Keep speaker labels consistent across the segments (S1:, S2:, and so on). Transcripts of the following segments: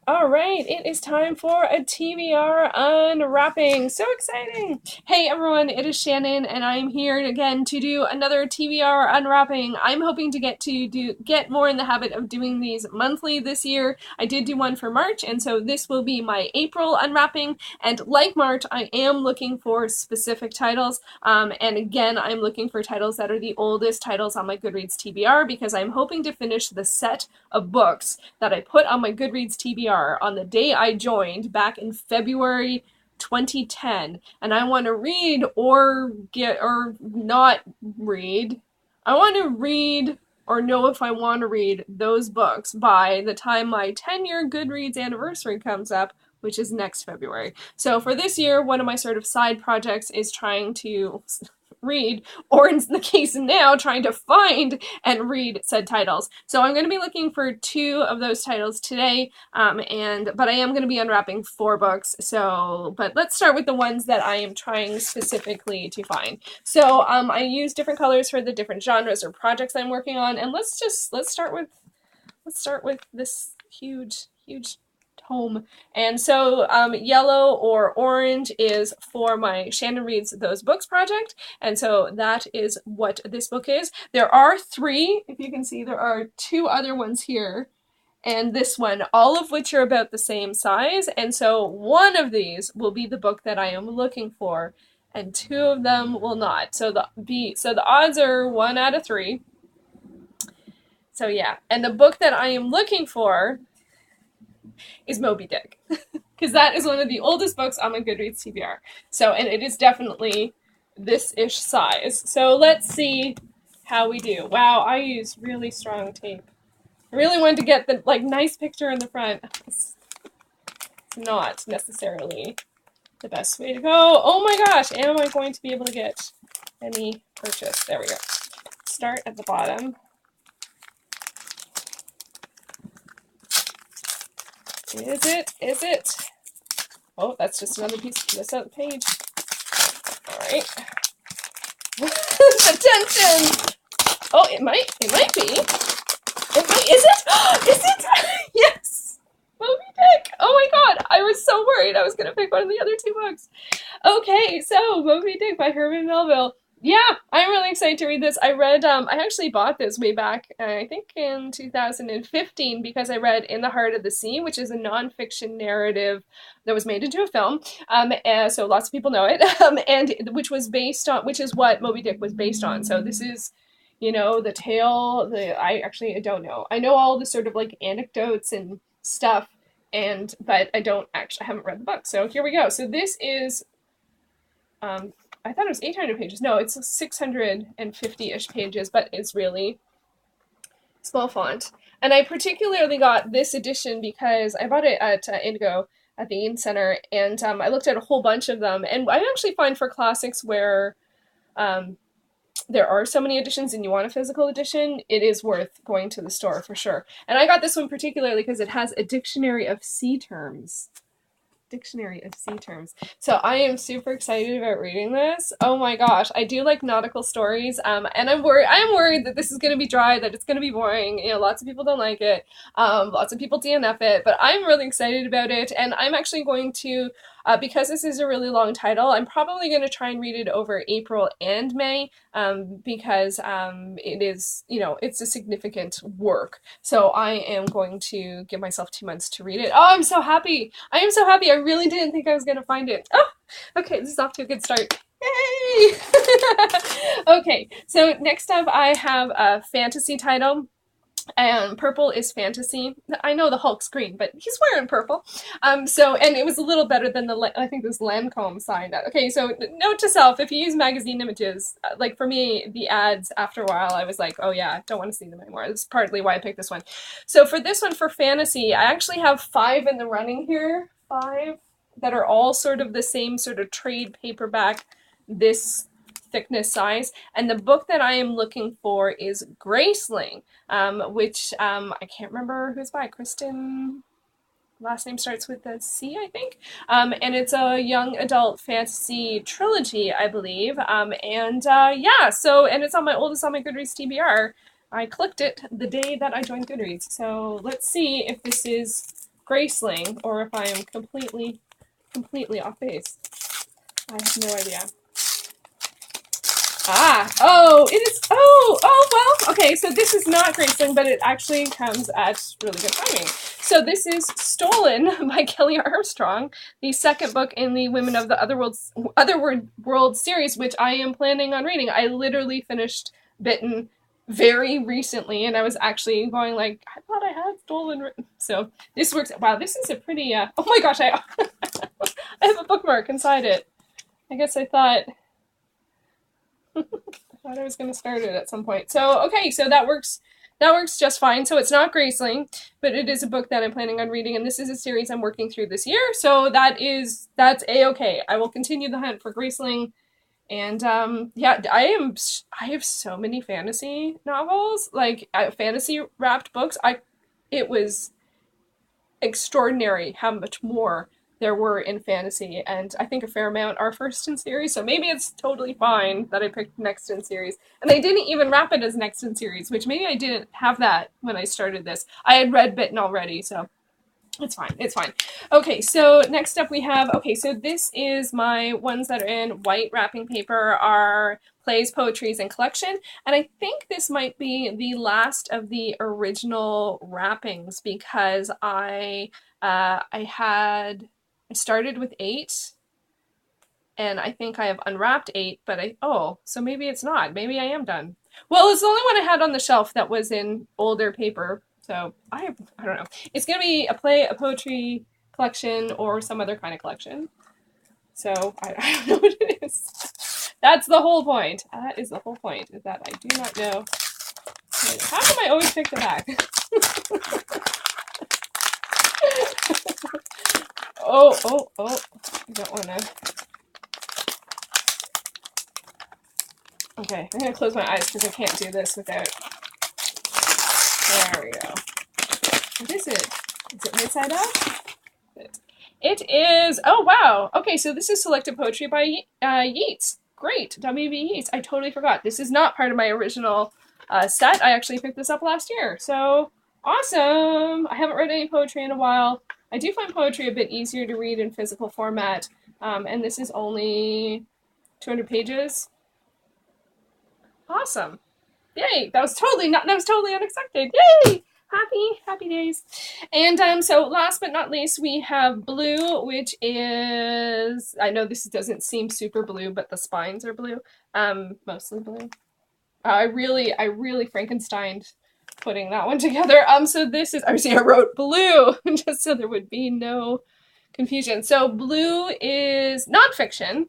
S1: All right, it is time for a TBR unwrapping. So exciting! Hey everyone, it is Shannon, and I'm here again to do another TBR unwrapping. I'm hoping to get more in the habit of doing these monthly this year. I did do one for March, and so this will be my April unwrapping. And like March, I am looking for specific titles. And again, I'm looking for titles that are the oldest titles on my Goodreads TBR because I'm hoping to finish the set of books that I put on my Goodreads TBR on the day I joined back in February 2010, and I want to read or not read. I want to read or know if I want to read those books by the time my 10-year Goodreads anniversary comes up, which is next February. So for this year, one of my sort of side projects is trying to read, or in the case now, trying to find and read said titles. So I'm going to be looking for 2 of those titles today, but I am going to be unwrapping 4 books. But let's start with the ones that I am trying specifically to find. So I use different colors for the different genres or projects I'm working on, and let's start with this huge home. And so yellow or orange is for my Shannon Reads Those Books project. And so that is what this book is. There are 3, if you can see, there are 2 other ones here and this one, all of which are about the same size. And so one of these will be the book that I am looking for, and 2 of them will not. So the odds are 1 out of 3. So yeah, and the book that I am looking for is Moby Dick, because that is one of the oldest books on my Goodreads TBR. So, and it is definitely this-ish size. So let's see how we do. Wow, I used really strong tape. I really wanted to get the nice picture in the front. It's not necessarily the best way to go. Oh my gosh, am I going to be able to get any purchase? There we go. Start at the bottom. Is it? Is it? Oh, that's just another piece of this other page. All right. The tension. Oh, it might be. It might. Is it? Is it? Yes. Moby Dick. Oh my God. I was so worried I was going to pick one of the other 2 books. Okay, so Moby Dick by Herman Melville. Yeah, I'm really excited to read this. I actually bought this way back, I think in 2015, because I read In the Heart of the Sea, which is a nonfiction narrative that was made into a film. So lots of people know it, and which is what Moby Dick was based on. So this is, the tale, I don't know. I know all the sort of anecdotes and stuff, but I haven't read the book. So here we go. So this is, I thought it was 800 pages. No, it's 650-ish pages, but it's really small font. And I particularly got this edition because I bought it at Indigo at the Eaton Center, and I looked at a whole bunch of them. And I actually find for classics where there are so many editions and you want a physical edition, it is worth going to the store for sure. And I got this one particularly because it has a dictionary of sea terms. So I am super excited about reading this. Oh my gosh, I do like nautical stories, and I'm worried that this is going to be dry, that it's going to be boring. Lots of people don't like it. Lots of people DNF it, but I'm really excited about it, and I'm actually going to, because this is a really long title, I'm probably going to try and read it over April and May, because it is, it's a significant work. So I am going to give myself 2 months to read it. Oh, I'm so happy. I am so happy. I really didn't think I was going to find it. Oh, okay, this is off to a good start. Yay! Okay, so next up I have a fantasy title. And purple is fantasy. I know the Hulk's green, but he's wearing purple. And it was a little better than I think this Lancome sign. Okay, so note to self, if you use magazine images, for me, the ads, after a while, I was like, oh yeah, don't want to see them anymore. That's partly why I picked this one. So for this one, for fantasy, I actually have 5 in the running here. 5 that are all sort of the same sort of trade paperback, this thickness size, and the book that I am looking for is Graceling, which I can't remember who's by. Kristen, last name starts with a C, I think, and it's a young adult fantasy trilogy, I believe, yeah, so, and it's on my oldest on my Goodreads TBR. I clicked it the day that I joined Goodreads, so let's see if this is Graceling or if I am completely off base. I have no idea. Oh, it is, well, okay, so this is not Graceling, but it actually comes at really good timing. So this is Stolen by Kelly Armstrong, the second book in the Women of the Otherworld series, which I am planning on reading. I literally finished Bitten very recently, and I was actually going like, I thought I had Stolen written. So this works. Wow, this is a pretty, oh my gosh, I have a bookmark inside it. I guess I thought I was going to start it at some point. So, okay, so that works just fine. So it's not Graceling, but it is a book that I'm planning on reading, and this is a series I'm working through this year. So that's a-okay. I will continue the hunt for Graceling. And yeah, I have so many fantasy novels, like fantasy wrapped books. It was extraordinary how much more there were in fantasy, and I think a fair amount are first in series, so maybe it's totally fine that I picked next in series. And they didn't even wrap it as next in series, which maybe I didn't have that when I started this. I had read Bitten already, so it's fine. It's fine. Okay, so next up we have, okay, so this is my ones that are in white wrapping paper are plays, poetries, and collection. And I think this might be the last of the original wrappings because I started with 8 and I think I have unwrapped 8, but so maybe it's not. Maybe I am done. Well, it's the only one I had on the shelf that was in older paper. So I don't know. It's going to be a play, a poetry collection, or some other kind of collection. So I don't know what it is. That's the whole point. That is the whole point, is that I do not know. How come I always pick the back? Oh, I don't want to. Okay, I'm going to close my eyes because I can't do this without. There we go. What is it? Is it right side up? It is, oh wow. Okay, so this is selected poetry by Yeats. Great, W.B. Yeats. I totally forgot. This is not part of my original set. I actually picked this up last year. So, awesome. I haven't read any poetry in a while. I do find poetry a bit easier to read in physical format. And this is only 200 pages. Awesome. Yay. That was totally unexpected. Yay. Happy days. And so last but not least, we have Blue, which is, I know this doesn't seem super blue, but the spines are blue. Mostly blue. I really Frankensteined putting that one together. So this is, I wrote Blue just so there would be no confusion. So Blue is nonfiction,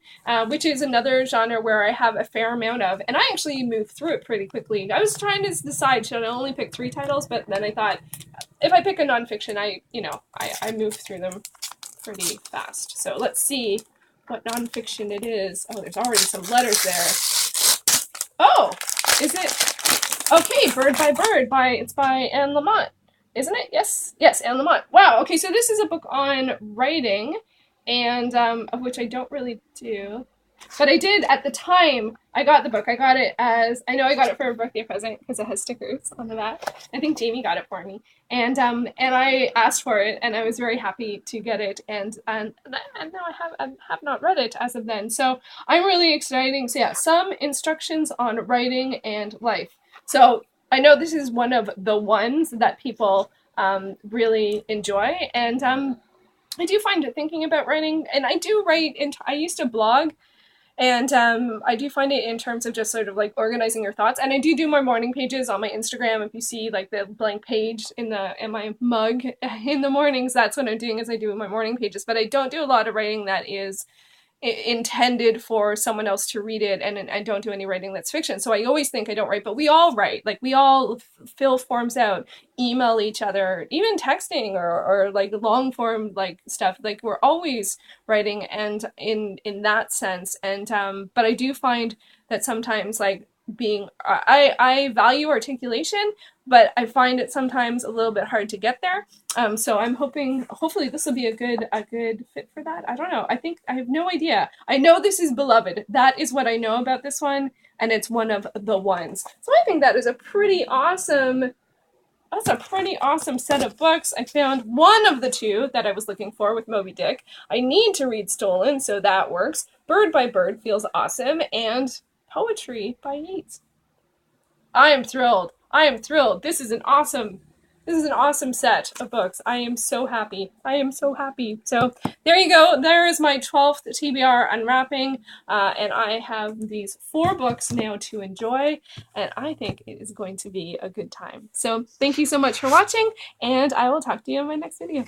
S1: which is another genre where I have a fair amount of, and I actually moved through it pretty quickly. I was trying to decide, should I only pick 3 titles, but then I thought, if I pick a nonfiction, I move through them pretty fast. So let's see what nonfiction it is. Oh, there's already some letters there. Oh, is it? Okay, Bird by Bird it's by Anne Lamott. Isn't it? Yes, Anne Lamott. Wow, okay, so this is a book on writing, and of which I don't really do. But I did, at the time I got the book, I got it I got it for a birthday present because it has stickers on the back. I think Jamie got it for me. And I asked for it, and I was very happy to get it, and now I have not read it as of then. So I'm really excited. So yeah, some instructions on writing and life. So I know this is one of the ones that people really enjoy, and I do find it thinking about writing, and I do write, I used to blog, and I do find it in terms of just sort of like organizing your thoughts, and I do my morning pages on my Instagram. If you see like the blank page in my mug in the mornings, that's what I'm doing, is I do my morning pages, but I don't do a lot of writing that is intended for someone else to read it, and I don't do any writing that's fiction. So I always think I don't write, but we all write. Like we all fill forms out, email each other, even texting or like long form like stuff. Like we're always writing, and in that sense. And but I do find that sometimes like I value articulation, but I find it sometimes a little bit hard to get there. So I'm hopefully this will be a good fit for that. I don't know. I have no idea. I know this is beloved. That is what I know about this one, and it's one of the ones. So I think that is a pretty awesome that's a pretty awesome set of books. I found one of the two that I was looking for with Moby Dick. I need to read Stolen, so that works. Bird by Bird feels awesome, and Poetry by Yeats. I am thrilled. I am thrilled. This is an awesome set of books. I am so happy. I am so happy. So there you go. There is my 12th TBR unwrapping. And I have these 4 books now to enjoy. And I think it is going to be a good time. So thank you so much for watching. And I will talk to you in my next video.